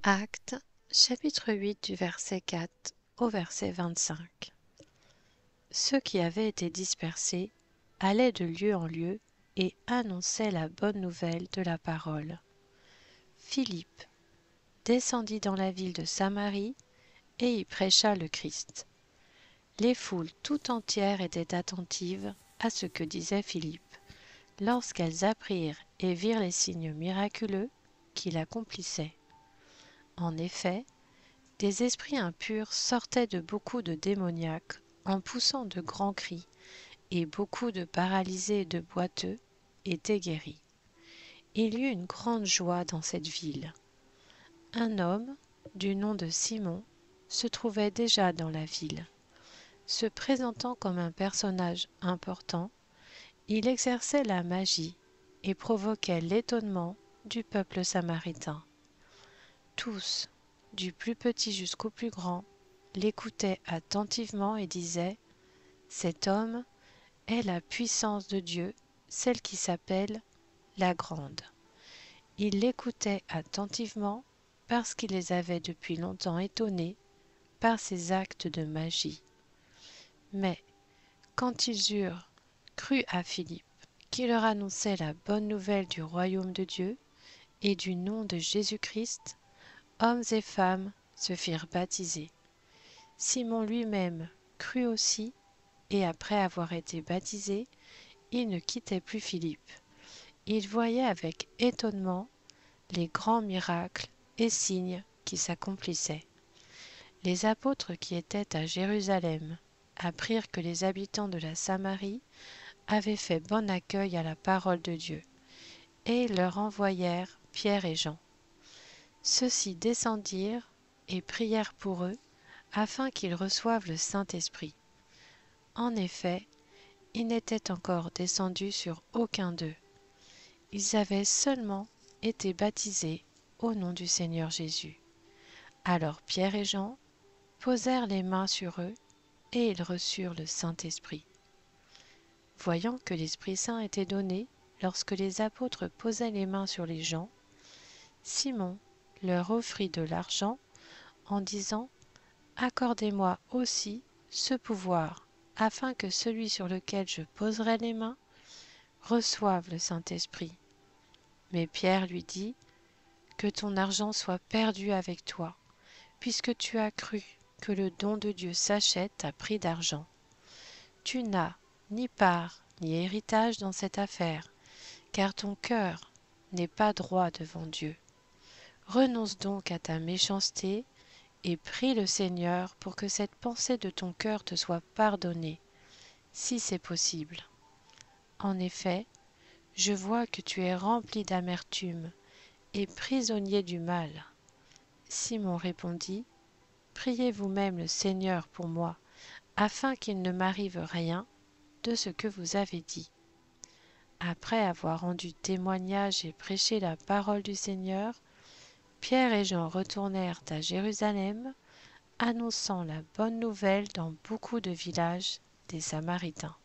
Actes, chapitre 8 du verset 4 au verset 25. Ceux qui avaient été dispersés allaient de lieu en lieu et annonçaient la bonne nouvelle de la parole. Philippe descendit dans la ville de Samarie et y prêcha le Christ. Les foules tout entières étaient attentives à ce que disait Philippe, lorsqu'elles apprirent et virent les signes miraculeux qu'il accomplissait. En effet, des esprits impurs sortaient de beaucoup de démoniaques en poussant de grands cris, et beaucoup de paralysés et de boiteux étaient guéris. Il y eut une grande joie dans cette ville. Un homme, du nom de Simon, se trouvait déjà dans la ville. Se présentant comme un personnage important, il exerçait la magie et provoquait l'étonnement du peuple samaritain. Tous, du plus petit jusqu'au plus grand, l'écoutaient attentivement et disaient : « Cet homme est la puissance de Dieu, celle qui s'appelle la Grande. » Ils l'écoutaient attentivement parce qu'il les avait depuis longtemps étonnés par ses actes de magie. Mais quand ils eurent cru à Philippe, qui leur annonçait la bonne nouvelle du royaume de Dieu et du nom de Jésus-Christ, hommes et femmes se firent baptiser. Simon lui-même crut aussi, et après avoir été baptisé, il ne quittait plus Philippe. Il voyait avec étonnement les grands miracles et signes qui s'accomplissaient. Les apôtres qui étaient à Jérusalem apprirent que les habitants de la Samarie avaient fait bon accueil à la parole de Dieu, et ils leur envoyèrent Pierre et Jean. Ceux-ci descendirent et prièrent pour eux, afin qu'ils reçoivent le Saint-Esprit. En effet, il n'était encore descendu sur aucun d'eux. Ils avaient seulement été baptisés au nom du Seigneur Jésus. Alors Pierre et Jean posèrent les mains sur eux, et ils reçurent le Saint-Esprit. Voyant que l'Esprit Saint était donné lorsque les apôtres posaient les mains sur les gens, Simon leur offrit de l'argent en disant : « Accordez-moi aussi ce pouvoir, afin que celui sur lequel je poserai les mains reçoive le Saint-Esprit. » Mais Pierre lui dit : « Que ton argent soit perdu avec toi, puisque tu as cru que le don de Dieu s'achète à prix d'argent. Tu n'as ni part ni héritage dans cette affaire, car ton cœur n'est pas droit devant Dieu. Renonce donc à ta méchanceté et prie le Seigneur pour que cette pensée de ton cœur te soit pardonnée, si c'est possible. En effet, je vois que tu es rempli d'amertume et prisonnier du mal. » Simon répondit : « Priez vous-même le Seigneur pour moi, afin qu'il ne m'arrive rien de ce que vous avez dit. » Après avoir rendu témoignage et prêché la parole du Seigneur, Pierre et Jean retournèrent à Jérusalem, annonçant la bonne nouvelle dans beaucoup de villages des Samaritains.